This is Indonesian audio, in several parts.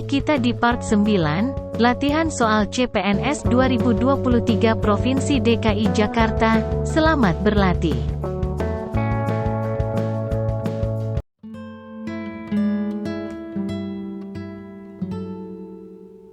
Kita di part 9, latihan soal CPNS 2023 Provinsi DKI Jakarta. Selamat berlatih.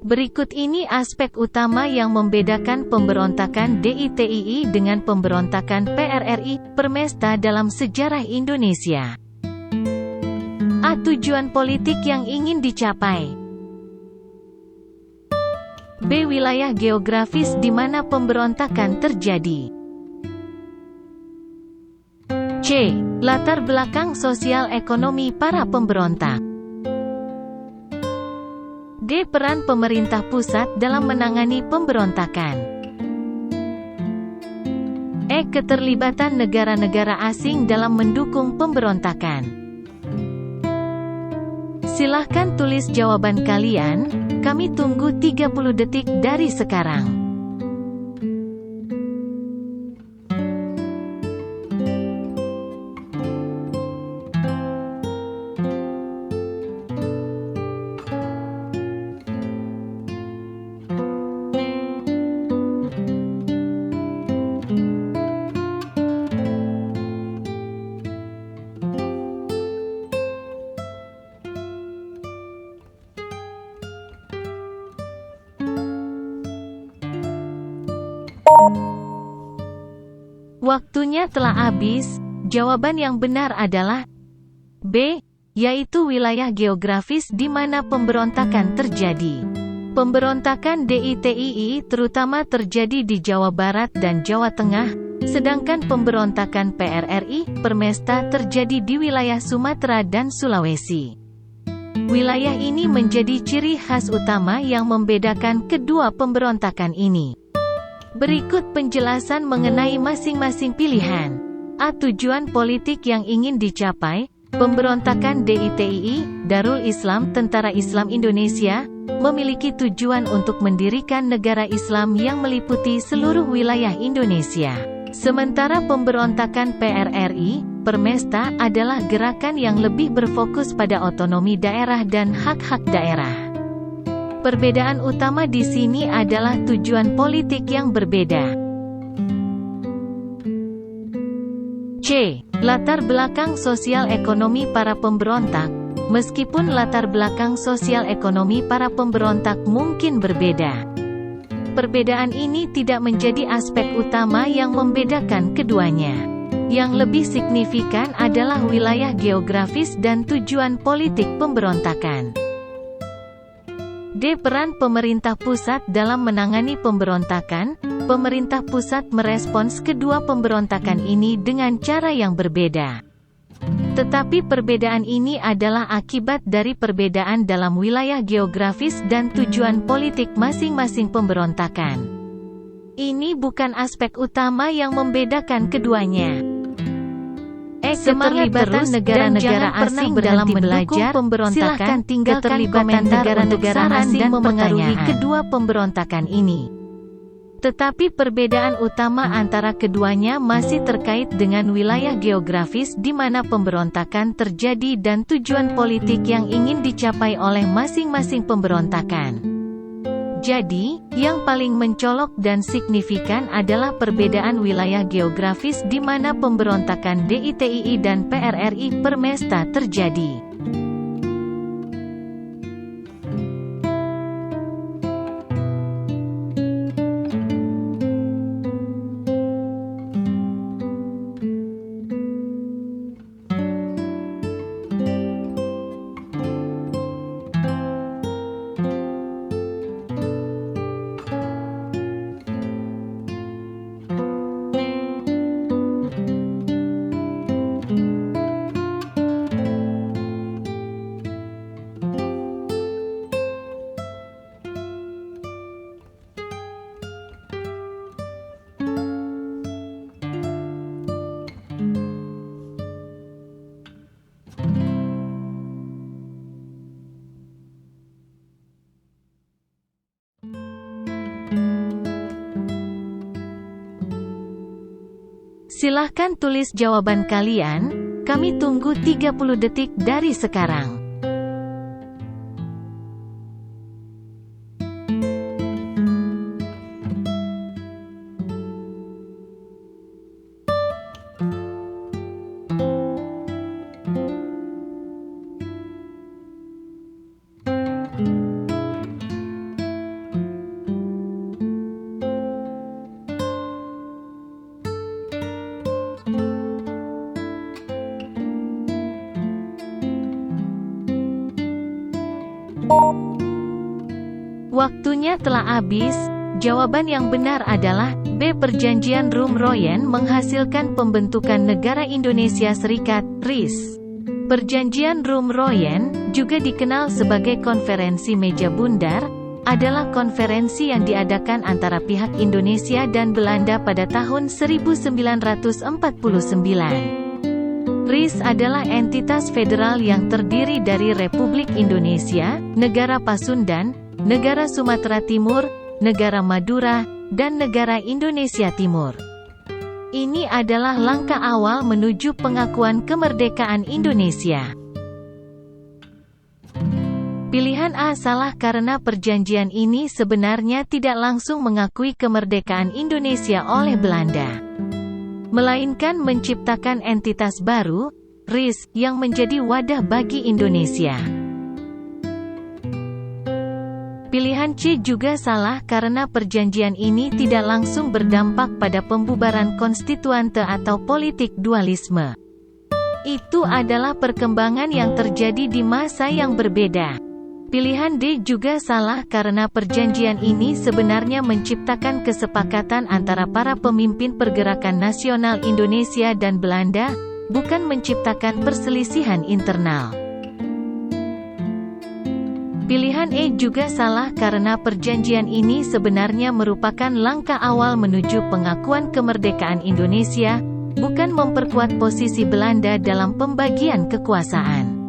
Berikut ini aspek utama yang membedakan pemberontakan DITII dengan pemberontakan PRRI, Permesta dalam sejarah Indonesia. A. Tujuan politik yang ingin dicapai. B. Wilayah geografis di mana pemberontakan terjadi. C. Latar belakang sosial ekonomi para pemberontak. D. Peran pemerintah pusat dalam menangani pemberontakan. E. Keterlibatan negara-negara asing dalam mendukung pemberontakan. Silahkan tulis jawaban kalian, kami tunggu 30 detik dari sekarang. Waktunya telah habis. Jawaban yang benar adalah B, yaitu wilayah geografis di mana pemberontakan terjadi. Pemberontakan DITII terutama terjadi di Jawa Barat dan Jawa Tengah, sedangkan pemberontakan PRRI, Permesta terjadi di wilayah Sumatera dan Sulawesi. Wilayah ini menjadi ciri khas utama yang membedakan kedua pemberontakan ini. Berikut penjelasan mengenai masing-masing pilihan. A. Tujuan politik yang ingin dicapai. Pemberontakan DITII, Darul Islam Tentara Islam Indonesia, memiliki tujuan untuk mendirikan negara Islam yang meliputi seluruh wilayah Indonesia. Sementara pemberontakan PRRI, Permesta, adalah gerakan yang lebih berfokus pada otonomi daerah dan hak-hak daerah. Perbedaan utama di sini adalah tujuan politik yang berbeda. C. Latar belakang sosial ekonomi para pemberontak. Meskipun latar belakang sosial ekonomi para pemberontak mungkin berbeda, perbedaan ini tidak menjadi aspek utama yang membedakan keduanya. Yang lebih signifikan adalah wilayah geografis dan tujuan politik pemberontakan. D. Peran pemerintah pusat dalam menangani pemberontakan. Pemerintah pusat merespons kedua pemberontakan ini dengan cara yang berbeda. Tetapi perbedaan ini adalah akibat dari perbedaan dalam wilayah geografis dan tujuan politik masing-masing pemberontakan. Ini bukan aspek utama yang membedakan keduanya. Keterlibatan negara-negara asing dalam belajar pemberontakan. Tinggalkan komentar negara-negara asing mempengaruhi kedua pemberontakan ini. Tetapi perbedaan utama antara keduanya masih terkait dengan wilayah geografis di mana pemberontakan terjadi dan tujuan politik yang ingin dicapai oleh masing-masing pemberontakan. Jadi, yang paling mencolok dan signifikan adalah perbedaan wilayah geografis di mana pemberontakan DITII dan PRRI, Permesta terjadi. Silahkan tulis jawaban kalian, kami tunggu 30 detik dari sekarang. Waktunya telah habis. Jawaban yang benar adalah B. Perjanjian Rum-Royen menghasilkan pembentukan Negara Indonesia Serikat, RIS. Perjanjian Rum-Royen, juga dikenal sebagai Konferensi Meja Bundar, adalah konferensi yang diadakan antara pihak Indonesia dan Belanda pada tahun 1949. RIS adalah entitas federal yang terdiri dari Republik Indonesia, Negara Pasundan, Negara Sumatera Timur, Negara Madura, dan Negara Indonesia Timur. Ini adalah langkah awal menuju pengakuan kemerdekaan Indonesia. Pilihan A salah karena perjanjian ini sebenarnya tidak langsung mengakui kemerdekaan Indonesia oleh Belanda, melainkan menciptakan entitas baru, RIS, yang menjadi wadah bagi Indonesia. Pilihan C juga salah karena perjanjian ini tidak langsung berdampak pada pembubaran konstituante atau politik dualisme. Itu adalah perkembangan yang terjadi di masa yang berbeda. Pilihan D juga salah karena perjanjian ini sebenarnya menciptakan kesepakatan antara para pemimpin pergerakan nasional Indonesia dan Belanda, bukan menciptakan perselisihan internal. Pilihan E juga salah karena perjanjian ini sebenarnya merupakan langkah awal menuju pengakuan kemerdekaan Indonesia, bukan memperkuat posisi Belanda dalam pembagian kekuasaan.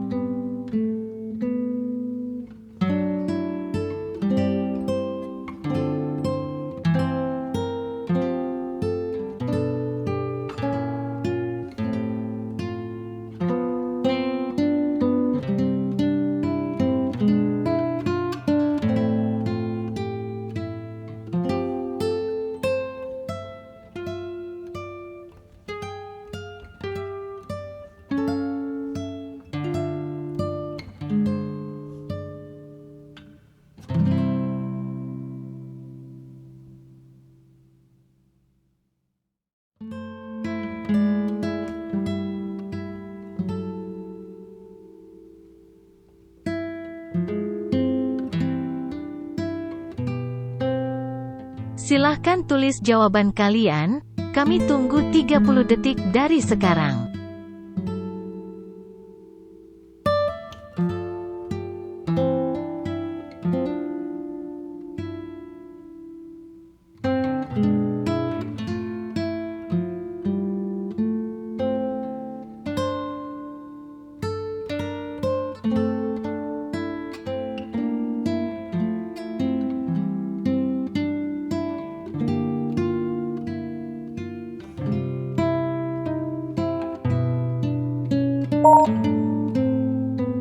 Silahkan tulis jawaban kalian, kami tunggu 30 detik dari sekarang.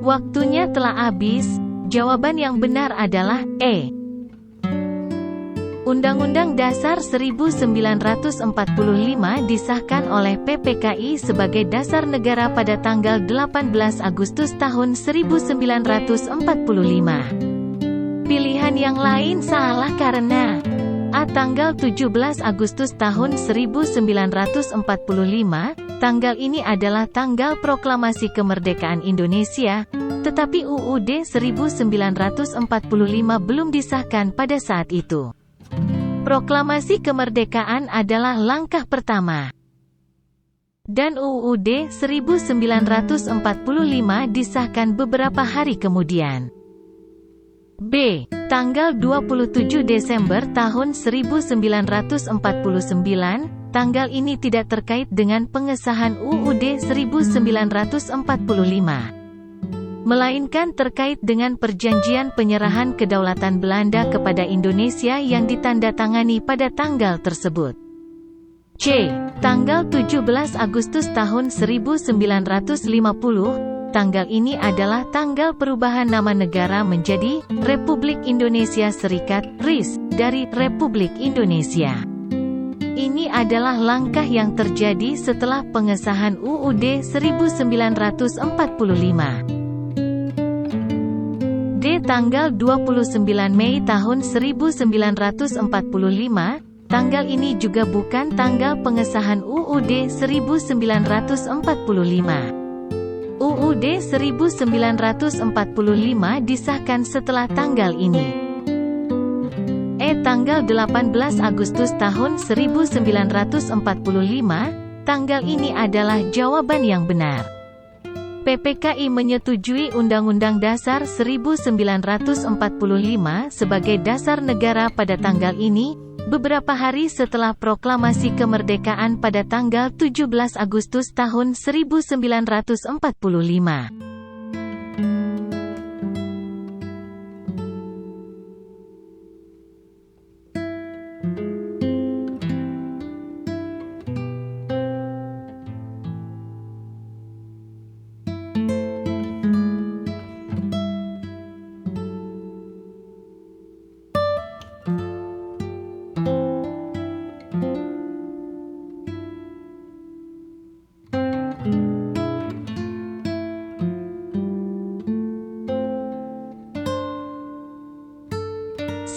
Waktunya telah habis. Jawaban yang benar adalah E. Undang-Undang Dasar 1945 disahkan oleh PPKI sebagai dasar negara pada tanggal 18 Agustus tahun 1945. Pilihan yang lain salah karena A. Tanggal 17 Agustus tahun 1945, tanggal ini adalah tanggal proklamasi kemerdekaan Indonesia, tetapi UUD 1945 belum disahkan pada saat itu. Proklamasi kemerdekaan adalah langkah pertama, dan UUD 1945 disahkan beberapa hari kemudian. B. Tanggal 27 Desember tahun 1949, tanggal ini tidak terkait dengan pengesahan UUD 1945, melainkan terkait dengan perjanjian penyerahan kedaulatan Belanda kepada Indonesia yang ditandatangani pada tanggal tersebut. C. Tanggal 17 Agustus tahun 1950, tanggal ini adalah tanggal perubahan nama negara menjadi Republik Indonesia Serikat, RIS, dari Republik Indonesia. Ini adalah langkah yang terjadi setelah pengesahan UUD 1945. D. Tanggal 29 Mei tahun 1945, tanggal ini juga bukan tanggal pengesahan UUD 1945. UUD 1945 disahkan setelah tanggal ini. Tanggal 18 Agustus tahun 1945, tanggal ini adalah jawaban yang benar. PPKI menyetujui Undang-Undang Dasar 1945 sebagai dasar negara pada tanggal ini, beberapa hari setelah proklamasi kemerdekaan pada tanggal 17 Agustus tahun 1945.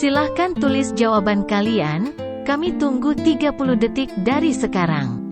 Silahkan tulis jawaban kalian, kami tunggu 30 detik dari sekarang.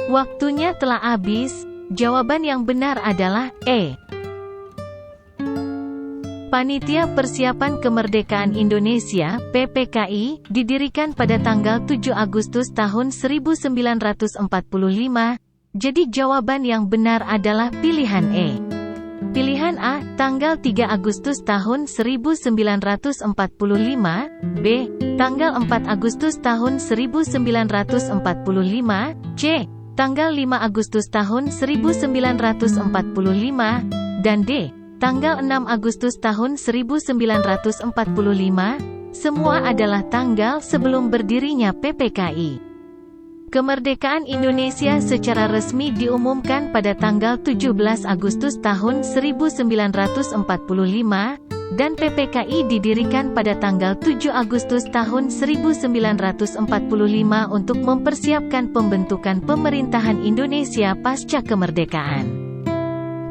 Waktunya telah habis. Jawaban yang benar adalah E. Panitia Persiapan Kemerdekaan Indonesia (PPKI) didirikan pada tanggal 7 Agustus tahun 1945. Jadi jawaban yang benar adalah pilihan E. Pilihan A, tanggal 3 Agustus tahun 1945, B, tanggal 4 Agustus tahun 1945, C, tanggal 5 Agustus tahun 1945, dan D, tanggal 6 Agustus tahun 1945, semua adalah tanggal sebelum berdirinya PPKI. Kemerdekaan Indonesia secara resmi diumumkan pada tanggal 17 Agustus tahun 1945, dan PPKI didirikan pada tanggal 7 Agustus tahun 1945 untuk mempersiapkan pembentukan pemerintahan Indonesia pasca kemerdekaan.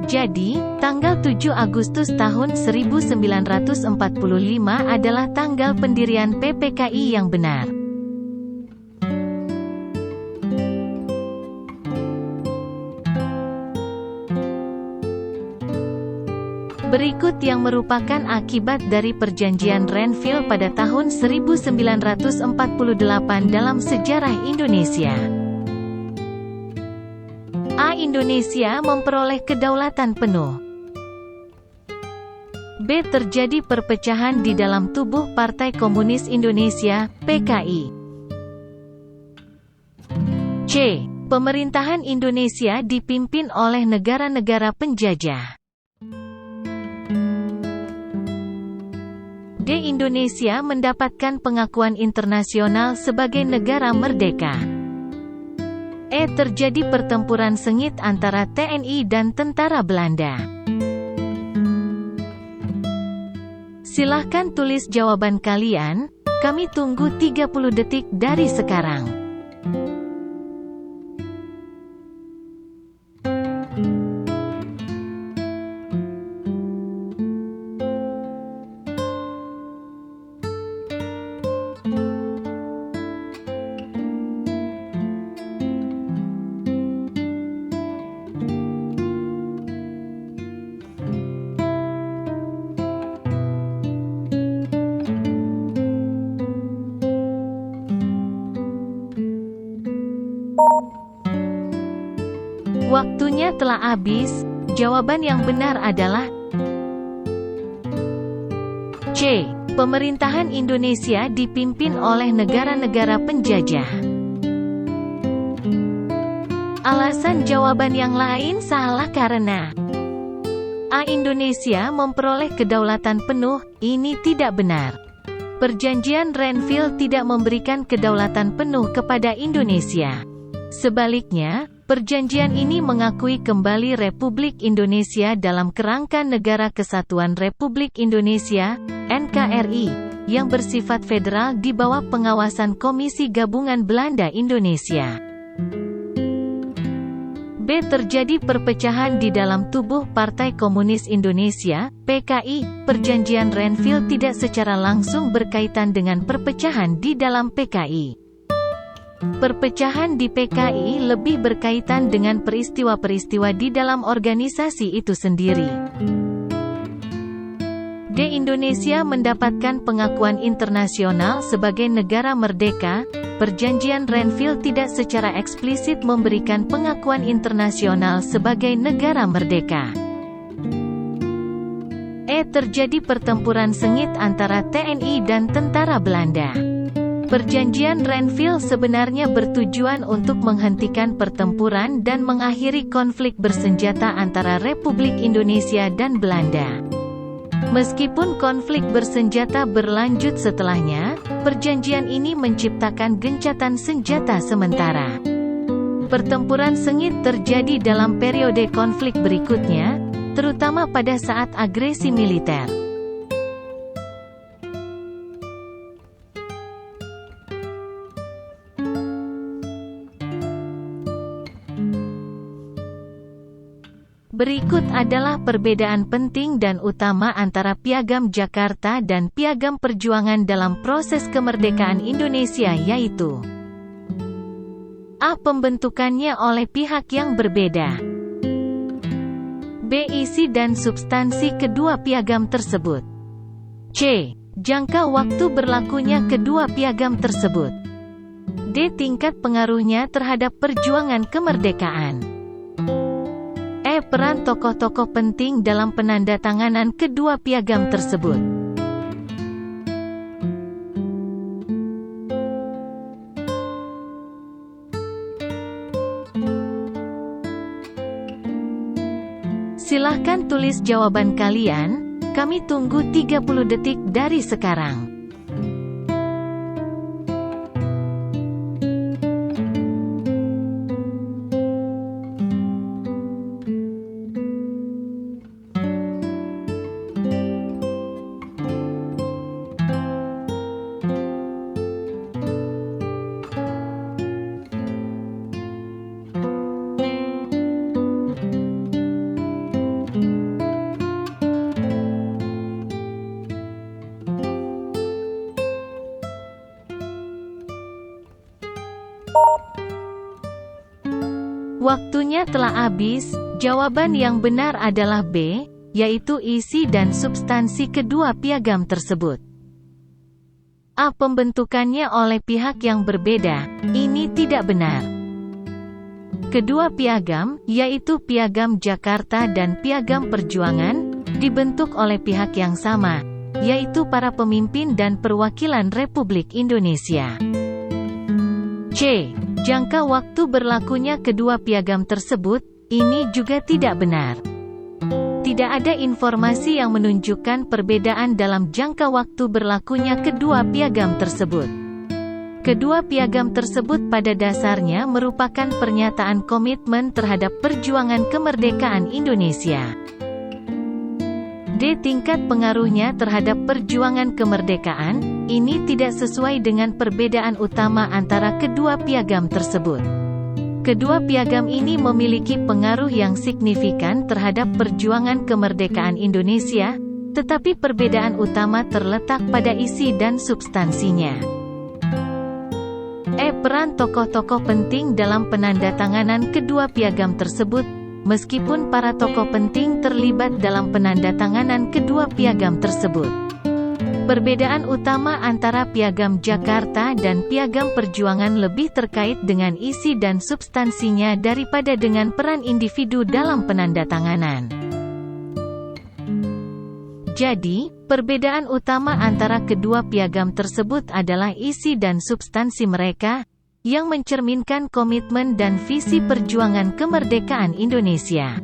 Jadi, tanggal 7 Agustus tahun 1945 adalah tanggal pendirian PPKI yang benar. Berikut yang merupakan akibat dari Perjanjian Renville pada tahun 1948 dalam sejarah Indonesia. A. Indonesia memperoleh kedaulatan penuh. B. Terjadi perpecahan di dalam tubuh Partai Komunis Indonesia, PKI. C. Pemerintahan Indonesia dipimpin oleh negara-negara penjajah. D. Indonesia mendapatkan pengakuan internasional sebagai negara merdeka. E. Terjadi pertempuran sengit antara TNI dan tentara Belanda. Silahkan tulis jawaban kalian, kami tunggu 30 detik dari sekarang. Waktunya telah habis. Jawaban yang benar adalah C. Pemerintahan Indonesia dipimpin oleh negara-negara penjajah. Alasan jawaban yang lain salah karena A. Indonesia memperoleh kedaulatan penuh, ini tidak benar. Perjanjian Renville tidak memberikan kedaulatan penuh kepada Indonesia. Sebaliknya, perjanjian ini mengakui kembali Republik Indonesia dalam kerangka Negara Kesatuan Republik Indonesia, NKRI, yang bersifat federal di bawah pengawasan Komisi Gabungan Belanda Indonesia. B. Terjadi perpecahan di dalam tubuh Partai Komunis Indonesia, PKI. Perjanjian Renville tidak secara langsung berkaitan dengan perpecahan di dalam PKI. Perpecahan di PKI lebih berkaitan dengan peristiwa-peristiwa di dalam organisasi itu sendiri. D. Indonesia mendapatkan pengakuan internasional sebagai negara merdeka. Perjanjian Renville tidak secara eksplisit memberikan pengakuan internasional sebagai negara merdeka. E. Terjadi pertempuran sengit antara TNI dan tentara Belanda. Perjanjian Renville sebenarnya bertujuan untuk menghentikan pertempuran dan mengakhiri konflik bersenjata antara Republik Indonesia dan Belanda. Meskipun konflik bersenjata berlanjut setelahnya, perjanjian ini menciptakan gencatan senjata sementara. Pertempuran sengit terjadi dalam periode konflik berikutnya, terutama pada saat agresi militer. Berikut adalah perbedaan penting dan utama antara Piagam Jakarta dan Piagam Perjuangan dalam proses kemerdekaan Indonesia, yaitu A. Pembentukannya oleh pihak yang berbeda. B. Isi dan substansi kedua piagam tersebut. C. Jangka waktu berlakunya kedua piagam tersebut. D. Tingkat pengaruhnya terhadap perjuangan kemerdekaan. Peran tokoh-tokoh penting dalam penandatanganan kedua piagam tersebut. Silahkan tulis jawaban kalian, kami tunggu 30 detik dari sekarang. Waktunya telah habis. Jawaban yang benar adalah B, yaitu isi dan substansi kedua piagam tersebut. A. Pembentukannya oleh pihak yang berbeda. Ini tidak benar. Kedua piagam, yaitu Piagam Jakarta dan Piagam Perjuangan, dibentuk oleh pihak yang sama, yaitu para pemimpin dan perwakilan Republik Indonesia. C. Jangka waktu berlakunya kedua piagam tersebut, ini juga tidak benar. Tidak ada informasi yang menunjukkan perbedaan dalam jangka waktu berlakunya kedua piagam tersebut. Kedua piagam tersebut pada dasarnya merupakan pernyataan komitmen terhadap perjuangan kemerdekaan Indonesia. D. Tingkat pengaruhnya terhadap perjuangan kemerdekaan, ini tidak sesuai dengan perbedaan utama antara kedua piagam tersebut. Kedua piagam ini memiliki pengaruh yang signifikan terhadap perjuangan kemerdekaan Indonesia, tetapi perbedaan utama terletak pada isi dan substansinya. E. Peran tokoh-tokoh penting dalam penandatanganan kedua piagam tersebut. Meskipun para tokoh penting terlibat dalam penandatanganan kedua piagam tersebut. Perbedaan utama antara Piagam Jakarta dan Piagam Perjuangan lebih terkait dengan isi dan substansinya daripada dengan peran individu dalam penandatanganan. Jadi, perbedaan utama antara kedua piagam tersebut adalah isi dan substansi mereka, yang mencerminkan komitmen dan visi perjuangan kemerdekaan Indonesia.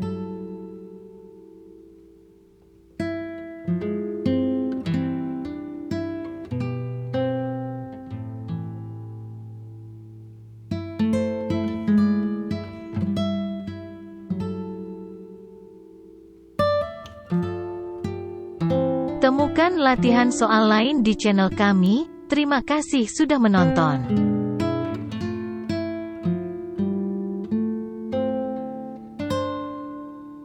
Saksikan latihan soal lain di channel kami. Terima kasih sudah menonton.